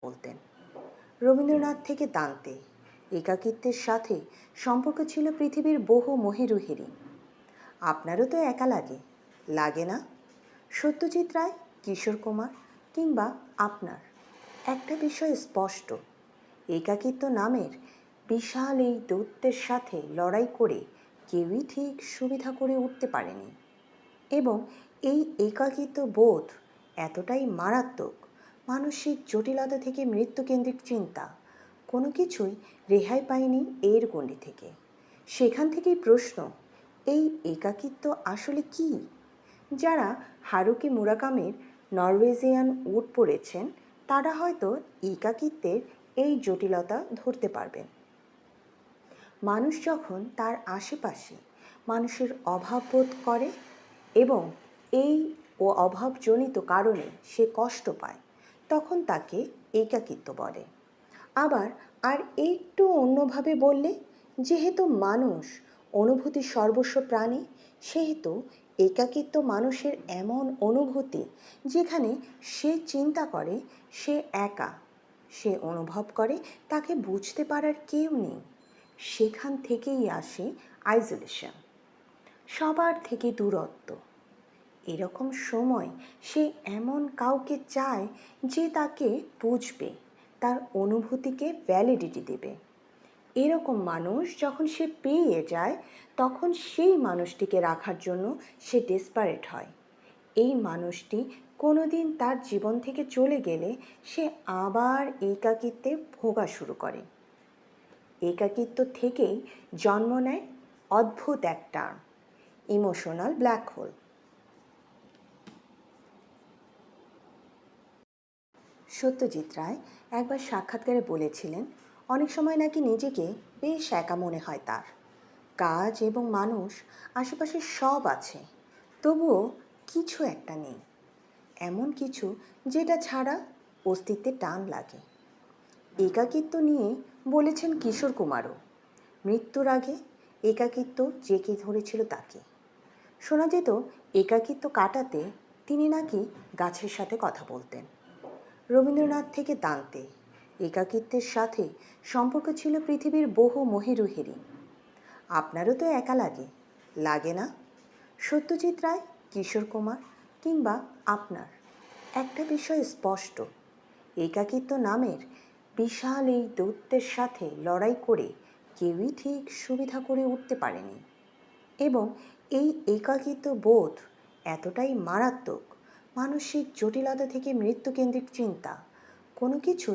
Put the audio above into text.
বলতেন। রবীন্দ্রনাথ থেকে দান্তে একাকিত্বের সাথে সম্পর্ক ছিল পৃথিবীর বহু মহিরুহেরই। আপনারও তো একা লাগে, লাগে না? সত্যজিৎ রায়, কিশোর কুমার কিংবা আপনার একটা বিষয় স্পষ্ট, একাকিত্ব নামের বিশাল এই দৈত্যের সাথে লড়াই করে কেউই ঠিক সুবিধা করে উঠতে পারেনি। এবং এই একাকিত্ব বোধ এতটাই মারাত্মক, মানসিক জটিলতা থেকে মৃত্যুকেন্দ্রিক চিন্তা, কোনো কিছুই রেহাই পায়নি এর গণ্ডি থেকে। সেখান থেকেই প্রশ্ন, এই একাকিত্ব আসলে কী? যারা হারুকি মুরাকামির নরওয়েজিয়ান উড পড়েছেন তারা হয়তো একাকিত্বের এই জটিলতা ধরতে পারবেন। মানুষ যখন তার আশেপাশে মানুষের অভাব বোধ করে এবং এই অভাবজনিত কারণে সে কষ্ট পায়, তখন তাকে একাকিত্ব বলে। আবার আর একটু অন্যভাবে বললে, যেহেতু মানুষ অনুভূতির সর্বস্ব প্রাণী, সেহেতু একাকিত্ব মানুষের এমন অনুভূতি যেখানে সে চিন্তা করে সে একা, সে অনুভব করে তাকে বুঝতে পারার কেউ নেই। সেখান থেকেই আসে আইসোলেশন, সবার থেকে দূরত্ব। এরকম সময় সে এমন কাউকে চায় যে তাকে বুঝবে, তার অনুভূতিকে ভ্যালিডিটি দেবে। এরকম মানুষ যখন সে পেয়ে যায়, তখন সেই মানুষটিকে রাখার জন্য সে ডেসপারেট হয়। এই মানুষটি কোনো দিন তার জীবন থেকে চলে গেলে সে আবার একাকিত্বে ভোগা শুরু করে। একাকিত্ব থেকেই জন্ম নেয় অদ্ভুত এক term, emotional black hole. Satyajit Ray একবার সাক্ষাৎকারে বলেছিলেন, অনেক সময় নাকি নিজেকে বেশ একা মনে হয় তার। কাজ এবং মানুষ, আশেপাশে সব আছে, তবুও কিছু একটা নেই, এমন কিছু যেটা ছাড়া অস্তিত্বে টান লাগে। একাকিত্ব নিয়ে বলেছেন কিশোর কুমারও। মৃত্যুর আগে একাকিত্ব জেঁকে ধরেছিল তাকে। শোনা যেত একাকিত্ব কাটাতে তিনি নাকি গাছের সাথে কথা বলতেন। রবীন্দ্রনাথ থেকে দান্তে একাকিত্বের সাথে সম্পর্ক ছিল পৃথিবীর বহু মহিরুহেরই। আপনারও তো একা লাগে, লাগে না? সত্যজিৎ রায়, কিশোর কুমার কিংবা আপনার একটা বিষয় স্পষ্ট, একাকিত্ব নামের বিশাল এই দৈত্যের সাথে লড়াই করে কেউই ঠিক সুবিধা করে উঠতে পারেনি। এবং এই একাকিত্ব বোধ এতটাই মারাত্মক, মানসিক জটিলতা থেকে মৃত্যুকেন্দ্রিক চিন্তা, কোনো কিছু